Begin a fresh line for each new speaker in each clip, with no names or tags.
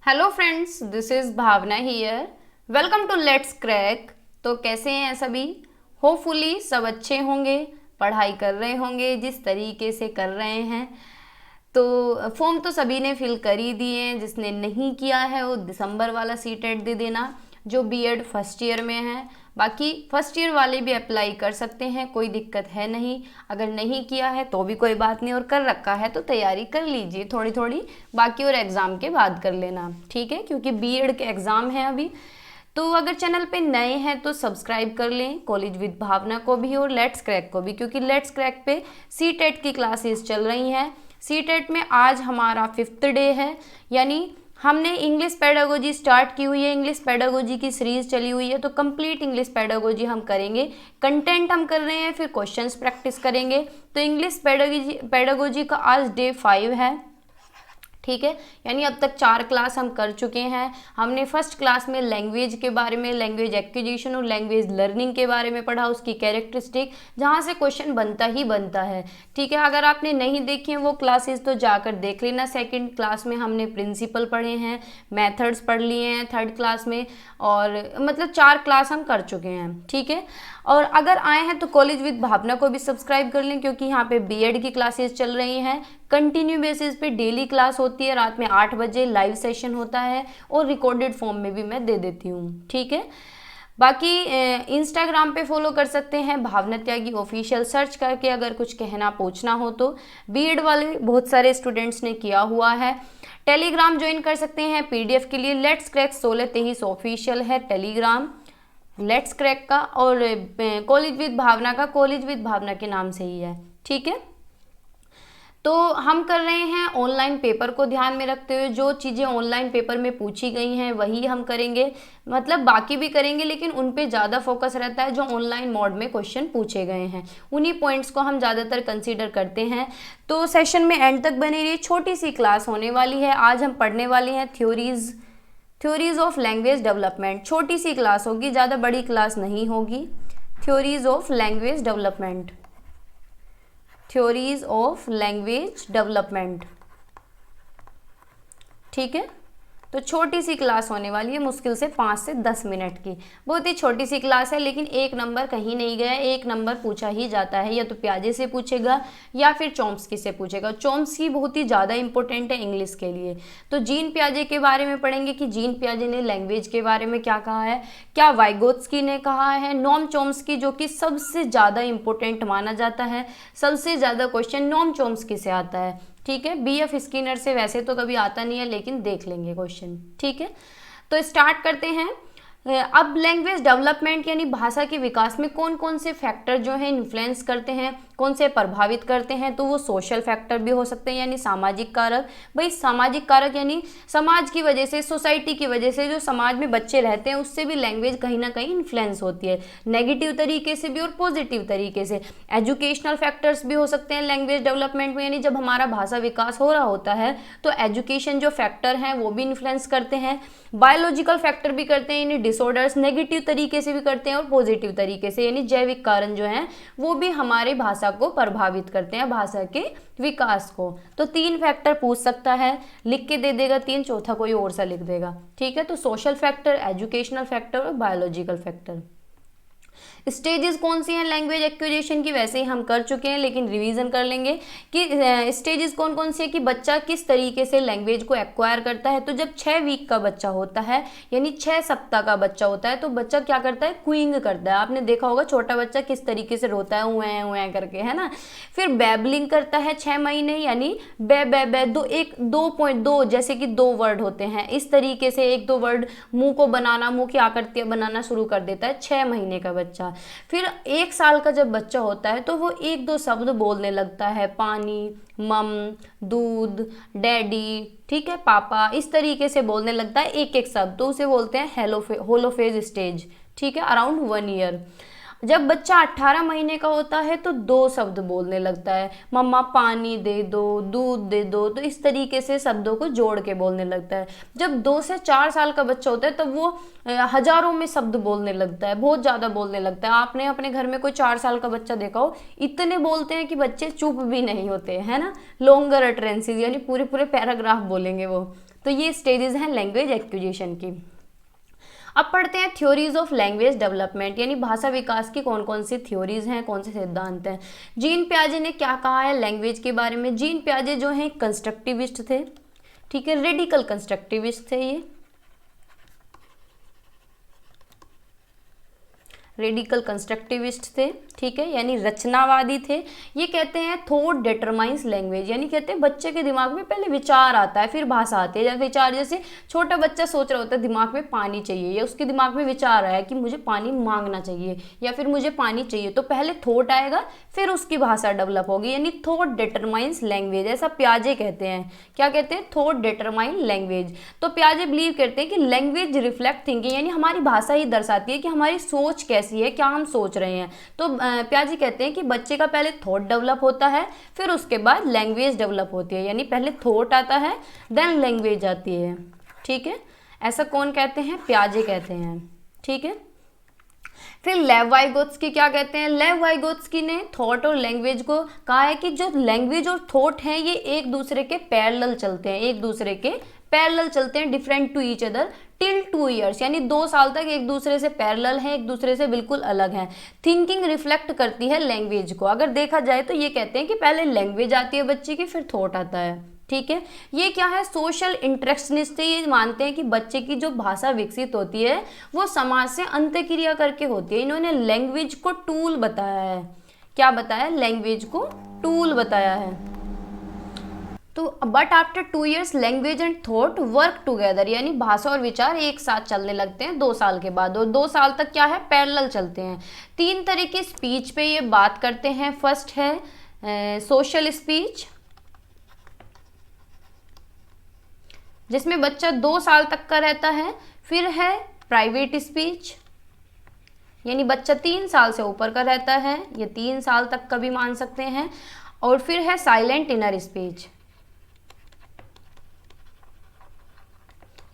Hello friends, this is Bhavna here. Welcome to let's crack. तो कैसे हैं सभी? होपफुली सब अच्छे होंगे, पढ़ाई कर रहे होंगे जिस तरीके से कर रहे हैं। तो फॉर्म तो सभी ने फिल कर ही दिए हैं। जिसने नहीं किया है वो दिसंबर वाला सीटेट दे देना, जो बीएड फर्स्ट ईयर में है। बाकी फर्स्ट ईयर वाले भी अप्लाई कर सकते हैं, कोई दिक्कत है नहीं। अगर नहीं किया है तो भी कोई बात नहीं, और कर रखा है तो तैयारी कर लीजिए थोड़ी थोड़ी, बाकी और एग्ज़ाम के बाद कर लेना, ठीक है? क्योंकि बीएड के एग्ज़ाम है अभी। तो अगर चैनल पे नए हैं तो सब्सक्राइब कर लें, कॉलेज विद भावना को भी और लेट्स क्रैक को भी, क्योंकि लेट्स क्रैक पे सीटेट की क्लासेस चल रही हैं। सीटेट में आज हमारा 5th डे है, यानी हमने इंग्लिश पेडागोजी स्टार्ट की हुई है। इंग्लिश पेडागोजी की सीरीज चली हुई है, तो कंप्लीट इंग्लिश पेडागोजी हम करेंगे। कंटेंट हम कर रहे हैं, फिर क्वेश्चंस प्रैक्टिस करेंगे। तो इंग्लिश पेडागोजी का आज डे 5 है, ठीक है? यानी अब तक 4 क्लास हम कर चुके हैं। हमने फर्स्ट क्लास में लैंग्वेज के बारे में, लैंग्वेज एक्विजिशन और लैंग्वेज लर्निंग के बारे में पढ़ा, उसकी कैरेक्टरिस्टिक, जहाँ से क्वेश्चन बनता ही बनता है, ठीक है? अगर आपने नहीं देखी हैं वो क्लासेस तो जाकर देख लेना। सेकंड क्लास में हमने प्रिंसिपल पढ़े हैं, मेथड्स पढ़ लिए हैं थर्ड क्लास में, और मतलब 4 क्लास हम कर चुके हैं, ठीक है? और अगर आए हैं तो कॉलेज विद भावना को भी सब्सक्राइब कर लें, क्योंकि यहाँ पे बीएड की क्लासेस चल रही हैं। कंटिन्यू बेसिस पे डेली क्लास होती है, रात में 8 बजे लाइव सेशन होता है, और रिकॉर्डेड फॉर्म में भी मैं दे देती हूँ, ठीक है? बाकी इंस्टाग्राम पे फॉलो कर सकते हैं भावना त्यागी ऑफिशियल, सर्च करके अगर कुछ कहना पूछना हो तो। बीएड वाले बहुत सारे स्टूडेंट्स ने किया हुआ है। टेलीग्राम ज्वाइन कर सकते हैं पीडीएफ के लिए। लेट्स क्रैक 1623 ऑफिशियल है टेलीग्राम लेट्स क्रैक का, और कॉलेज विद भावना का कॉलेज विद भावना के नाम से ही है, ठीक है? तो हम कर रहे हैं ऑनलाइन पेपर को ध्यान में रखते हुए। जो चीज़ें ऑनलाइन पेपर में पूछी गई हैं वही हम करेंगे, मतलब बाकी भी करेंगे लेकिन उन पे ज़्यादा फोकस रहता है। जो ऑनलाइन मोड में क्वेश्चन पूछे गए हैं उन्हीं पॉइंट्स को हम ज़्यादातर कंसीडर करते हैं। तो सेशन में एंड तक बने रहिए। छोटी सी क्लास होने वाली है। आज हम पढ़ने वाले हैं थ्योरीज ऑफ लैंग्वेज डेवलपमेंट। छोटी सी क्लास होगी, ज़्यादा बड़ी क्लास नहीं होगी। Theories of language development, theories of language development, ठीक है? तो छोटी सी क्लास होने वाली है, मुश्किल से 5 से 10 मिनट की। बहुत ही छोटी सी क्लास है, लेकिन 1 नंबर कहीं नहीं गया। 1 नंबर पूछा ही जाता है, या तो प्याजे से पूछेगा या फिर चॉम्स्की से पूछेगा। चॉम्स्की बहुत ही ज़्यादा इंपॉर्टेंट है इंग्लिश के लिए। तो जीन पियाजे के बारे में पढ़ेंगे कि जीन पियाजे ने लैंग्वेज के बारे में क्या कहा है, क्या वाइगोत्स्की ने कहा है, नोम चॉम्स्की जो कि सबसे ज़्यादा इंपॉर्टेंट माना जाता है। सबसे ज़्यादा क्वेश्चन नोम चॉम्स्की से आता है, ठीक है? बीएफ स्किनर से वैसे तो कभी आता नहीं है, लेकिन देख लेंगे क्वेश्चन, ठीक है? तो स्टार्ट करते हैं। अब लैंग्वेज डेवलपमेंट यानी भाषा के विकास में कौन कौन से फैक्टर जो हैं इन्फ्लुएंस करते हैं, कौन से प्रभावित करते हैं। तो वो सोशल फैक्टर भी हो सकते हैं, यानी सामाजिक कारक। भाई सामाजिक कारक यानी समाज की वजह से, सोसाइटी की वजह से, जो समाज में बच्चे रहते हैं उससे भी लैंग्वेज कहीं ना कहीं इन्फ्लुएंस होती है, नेगेटिव तरीके से भी और पॉजिटिव तरीके से। एजुकेशनल फैक्टर्स भी हो सकते हैं लैंग्वेज डेवलपमेंट में, यानी जब हमारा भाषा विकास हो रहा होता है तो एजुकेशन जो फैक्टर हैं वो भी इन्फ्लुएंस करते हैं। बायोलॉजिकल फैक्टर भी करते हैं, यानी डिसऑर्डर्स नेगेटिव तरीके से भी करते हैं और पॉजिटिव तरीके से, यानी जैविक कारण जो हैं वो भी हमारे भाषा को प्रभावित करते हैं, भाषा के विकास को। तो 3 फैक्टर पूछ सकता है, लिख के दे देगा 3, चौथा कोई और सा लिख देगा, ठीक है? तो सोशल फैक्टर, एजुकेशनल फैक्टर और बायोलॉजिकल फैक्टर। स्टेजेस कौन सी हैं लैंग्वेज एक्विजिशन की, वैसे ही हम कर चुके हैं, लेकिन रिवीजन कर लेंगे कि स्टेजेस कौन कौन सी है, कि बच्चा किस तरीके से लैंग्वेज को एक्वायर करता है। तो जब 6 वीक का बच्चा होता है, यानी 6 सप्ताह का बच्चा होता है, तो बच्चा क्या करता है, क्विंग करता है। आपने देखा होगा छोटा बच्चा किस तरीके से रोता है, उए उए करके, है ना? फिर बैबलिंग करता है 6 महीने, यानी बे बे बे, 2.2 जैसे कि 2 वर्ड होते हैं, इस तरीके से 1-2 वर्ड मुंह को बनाना, मुंह की आकृतियां बनाना शुरू कर देता है 6 महीने का बच्चा। फिर 1 साल का जब बच्चा होता है तो वो 1-2 शब्द बोलने लगता है, पानी, मम, दूध, डैडी, ठीक है, पापा, इस तरीके से बोलने लगता है एक एक शब्द। तो उसे बोलते हैं होलोफेज स्टेज, ठीक है, अराउंड 1 ईयर। जब बच्चा 18 महीने का होता है तो 2 शब्द बोलने लगता है, मम्मा पानी दे दो, दूध दे दो, तो इस तरीके से शब्दों को जोड़ के बोलने लगता है। जब 2 से 4 साल का बच्चा होता है तब वो हजारों में शब्द बोलने लगता है, बहुत ज़्यादा बोलने लगता है। आपने अपने घर में कोई 4 साल का बच्चा देखा हो, इतने बोलते हैं कि बच्चे चुप भी नहीं होते, है ना? लॉन्गर अटरेंसेस, यानी पूरे पूरे पैराग्राफ बोलेंगे वो। तो ये स्टेजेस हैं लैंग्वेज एक्विजिशन की। अब पढ़ते हैं थ्योरीज ऑफ लैंग्वेज डेवलपमेंट, यानी भाषा विकास की कौन कौन सी थ्योरीज हैं, कौन से सिद्धांत हैं। जीन पियाजे ने क्या कहा है लैंग्वेज के बारे में। जीन पियाजे जो हैं कंस्ट्रक्टिविस्ट थे, ठीक है, रेडिकल कंस्ट्रक्टिविस्ट थे, ये रेडिकल कंस्ट्रक्टिविस्ट थे, ठीक है, यानी रचनावादी थे। ये कहते हैं थॉट डिटरमाइंस लैंग्वेज, यानी कहते हैं बच्चे के दिमाग में पहले विचार आता है फिर भाषा आती है। जब विचार, जैसे छोटा बच्चा सोच रहा होता है दिमाग में पानी चाहिए, या उसके दिमाग में विचार आया कि मुझे पानी मांगना चाहिए या फिर मुझे पानी चाहिए, तो पहले थॉट आएगा फिर उसकी भाषा डेवलप होगी, यानी थॉट डिटरमाइंस लैंग्वेज, ऐसा पियाजे कहते हैं। क्या कहते हैं? Thought determine language. तो पियाजे बिलीव करते हैं कि लैंग्वेज रिफ्लेक्ट थिंकिंग, यानी हमारी भाषा ही दर्शाती है कि हमारी सोच कैसी है, क्या हम सोच रहे हैं। तो पियाजे कहते हैं कि बच्चे का पहले थॉट डेवलप होता है फिर उसके बाद लैंग्वेज डेवलप होती है, यानी पहले थॉट आता है देन लैंग्वेज आती है, ठीक है। ऐसा कौन कहते हैं? पियाजे कहते हैं, ठीक है। फिर लेव वाइगोत्स्की क्या कहते हैं? लेव वाइगोत्स्की ने थॉट और लैंग्वेज को कहा है कि जो लैंग्वेज और थॉट हैं ये एक दूसरे के पैरेलल चलते हैं, एक दूसरे के पैरेलल चलते हैं, different to each other till 2 years, यानी 2 साल तक एक दूसरे से पैरेलल हैं, एक दूसरे से बिल्कुल अलग हैं। थिंकिंग रिफ्लेक्ट करती है लैंग्वेज को। अगर देखा जाए तो ये कहते हैं कि पहले लैंग्वेज आती है बच्चे की फिर थॉट आता है, ठीक है। ये क्या है? सोशल इंटरेक्शनिस्ट है। ये मानते हैं कि बच्चे की जो भाषा विकसित होती है वो समाज से अंतःक्रिया करके होती है। इन्होंने लैंग्वेज को टूल बताया है। क्या बताया? लैंग्वेज को टूल बताया है। तो but after 2 years language and thought work together, यानी भाषा और विचार एक साथ चलने लगते हैं 2 साल के बाद, और 2 साल तक क्या है? पैरेलल चलते हैं। 3 तरह की स्पीच पे ये बात करते हैं। फर्स्ट है सोशल स्पीच, जिसमें बच्चा 2 साल तक का रहता है। फिर है प्राइवेट स्पीच, यानी बच्चा 3 साल से ऊपर का रहता है, ये 3 साल तक का भी मान सकते हैं। और फिर है साइलेंट इनर स्पीच,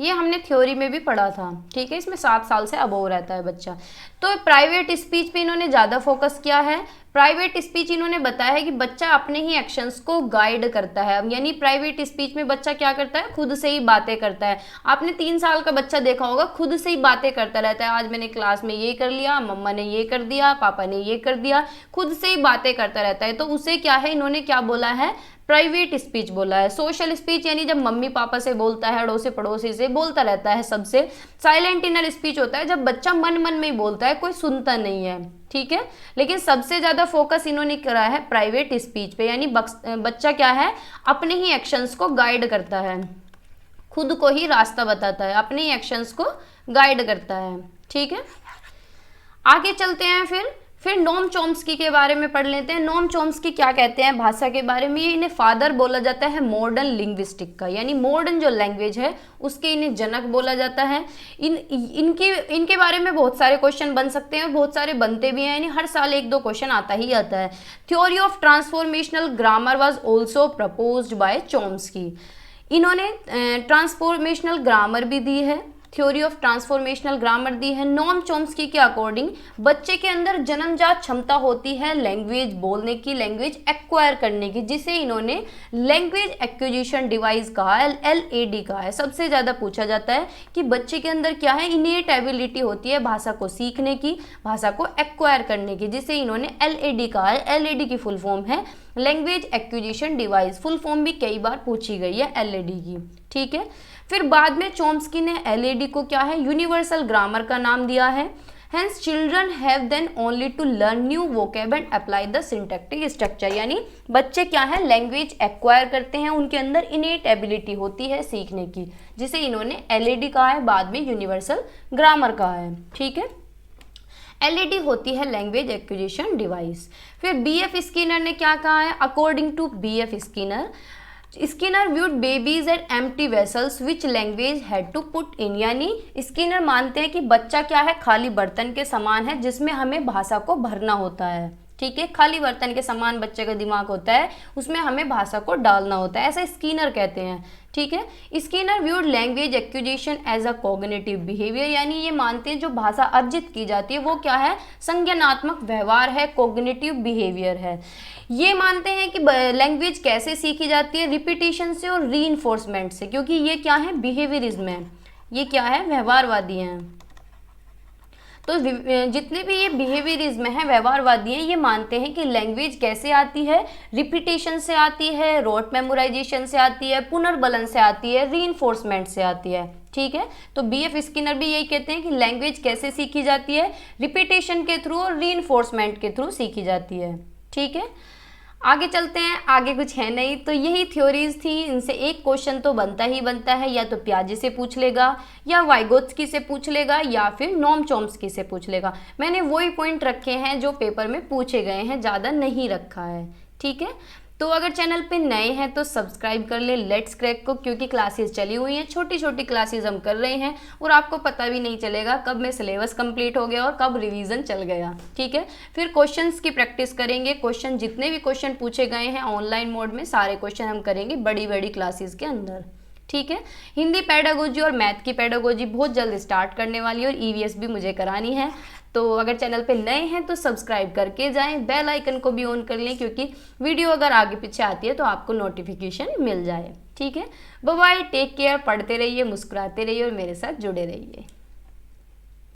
ये हमने थ्योरी में भी पढ़ा था, ठीक है। इसमें 7 साल से अबोव रहता है बच्चा। तो प्राइवेट स्पीच पे इन्होंने ज़्यादा फोकस किया है। प्राइवेट स्पीच इन्होंने बताया है कि बच्चा अपने ही एक्शंस को गाइड करता है, यानी प्राइवेट स्पीच में बच्चा क्या करता है? खुद से ही बातें करता है। आपने 3 साल का बच्चा देखा होगा, खुद से ही बातें करता रहता है। आज मैंने क्लास में ये कर लिया, मम्मा ने ये कर दिया, पापा ने ये कर दिया, खुद से ही बातें करता रहता है। तो उसे क्या है, इन्होंने क्या बोला है? प्राइवेट स्पीच बोला है। सोशल स्पीच यानी जब मम्मी पापा से बोलता है, अड़ोसी पड़ोसी से बोलता रहता है सबसे। साइलेंट इनर स्पीच होता है जब बच्चा मन मन में ही बोलता है, कोई सुनता नहीं है, ठीक है। लेकिन सबसे ज्यादा फोकस इन्होंने करा है प्राइवेट स्पीच पे, यानी बच्चा क्या है? अपने ही एक्शंस को गाइड करता है, खुद को ही रास्ता बताता है, अपने ही एक्शंस को गाइड करता है, ठीक है। आगे चलते हैं। फिर नोम चॉम्स्की के बारे में पढ़ लेते हैं। नोम चॉम्स्की क्या कहते हैं भाषा के बारे में? इन्हें फादर बोला जाता है मॉडर्न लिंग्विस्टिक का, यानी मॉडर्न जो लैंग्वेज है उसके इन्हें जनक बोला जाता है। इनके बारे में बहुत सारे क्वेश्चन बन सकते हैं और बहुत सारे बनते भी हैं, यानी हर साल 1-2 क्वेश्चन आता ही आता है। Theory of transformational grammar was also proposed by Chomsky. इन्होंने ट्रांसफॉर्मेशनल ग्रामर भी दी है, थ्योरी ऑफ ट्रांसफॉर्मेशनल ग्रामर दी है। नोम चॉम्स्की के अकॉर्डिंग बच्चे के अंदर जन्मजात क्षमता होती है लैंग्वेज बोलने की, लैंग्वेज एक्वायर करने की, जिसे इन्होंने लैंग्वेज एक्विजिशन डिवाइस कहा है, LAD कहा है। सबसे ज़्यादा पूछा जाता है कि बच्चे के अंदर क्या है? इनेट एबिलिटी होती है भाषा को सीखने की, भाषा को एक्वायर करने की, जिसे इन्होंने LAD कहा है। LAD की फुल फॉर्म है language acquisition device. Full form भी कई बार पूछी गई है LAD की, ठीक है। फिर बाद में चॉम्स्की ने LAD को क्या है? यूनिवर्सल ग्रामर का नाम दिया है। Hence children have then only to learn new vocab and apply the syntactic structure, यानी बच्चे क्या है? लैंग्वेज एक्वायर करते हैं, उनके अंदर इनेट एबिलिटी होती है सीखने की, जिसे इन्होंने LAD कहा है, बाद में यूनिवर्सल ग्रामर कहा है, ठीक है। LAD होती है लैंग्वेज एक्विजिशन डिवाइस। फिर BF स्किनर ने क्या कहा है? According to BF Skinner viewed babies as empty vessels which language had to put in, यानी स्किनर मानते हैं कि बच्चा क्या है? खाली बर्तन के समान है जिसमें हमें भाषा को भरना होता है, ठीक है। खाली बर्तन के समान बच्चे का दिमाग होता है, उसमें हमें भाषा को डालना होता है, ऐसा स्किनर कहते हैं, ठीक है। Skinner viewed language acquisition as a cognitive behaviour, यानी ये मानते हैं जो भाषा अर्जित की जाती है वो क्या है? संज्ञानात्मक व्यवहार है, कॉग्निटिव बिहेवियर है। ये मानते हैं कि लैंग्वेज कैसे सीखी जाती है, रिपीटिशन से और रीइंफोर्समेंट से, क्योंकि ये क्या है, बिहेवियरिज्म है, ये क्या है, व्यवहारवादी हैं। तो जितने भी ये बिहेवियरिज्म है, व्यवहारवादी हैं, ये मानते हैं कि लैंग्वेज कैसे आती है, रिपीटेशन से आती है, रोट मेमोराइजेशन से आती है, पुनर्बलन से आती है, रीइंफोर्समेंट से आती है। ठीक है, तो बीएफ स्किनर भी यही कहते हैं कि लैंग्वेज कैसे सीखी जाती है, रिपीटेशन के थ्रू और रीइंफोर्समेंट के थ्रू सीखी जाती है। ठीक है, आगे चलते हैं, आगे कुछ है नहीं, तो यही थ्योरीज थी, इनसे एक क्वेश्चन तो बनता ही बनता है, या तो पियाजे से पूछ लेगा, या वाइगोत्स्की से पूछ लेगा, या फिर नोम चॉम्स्की से पूछ लेगा। मैंने वही पॉइंट रखे हैं जो पेपर में पूछे गए हैं, ज़्यादा नहीं रखा है। ठीक है, तो अगर चैनल पे नए हैं तो सब्सक्राइब कर ले लेट्स क्रैक को, क्योंकि क्लासेस चली हुई हैं, छोटी छोटी क्लासेस हम कर रहे हैं और आपको पता भी नहीं चलेगा कब में सिलेबस कंप्लीट हो गया और कब रिवीजन चल गया। ठीक है, फिर क्वेश्चंस की प्रैक्टिस करेंगे, क्वेश्चन जितने भी क्वेश्चन पूछे गए हैं ऑनलाइन मोड में सारे क्वेश्चन हम करेंगे बड़ी बड़ी क्लासेस के अंदर। ठीक है, हिंदी पेडागोजी और मैथ की पेडागोजी बहुत जल्द स्टार्ट करने वाली है और ईवीएस भी मुझे करानी है। तो अगर चैनल पे नए हैं तो सब्सक्राइब करके जाएं, बेल आइकन को भी ऑन कर लें, क्योंकि वीडियो अगर आगे पीछे आती है तो आपको नोटिफिकेशन मिल जाए। ठीक है, बाय बाय, टेक केयर, पढ़ते रहिए, मुस्कुराते रहिए और मेरे साथ जुड़े रहिए।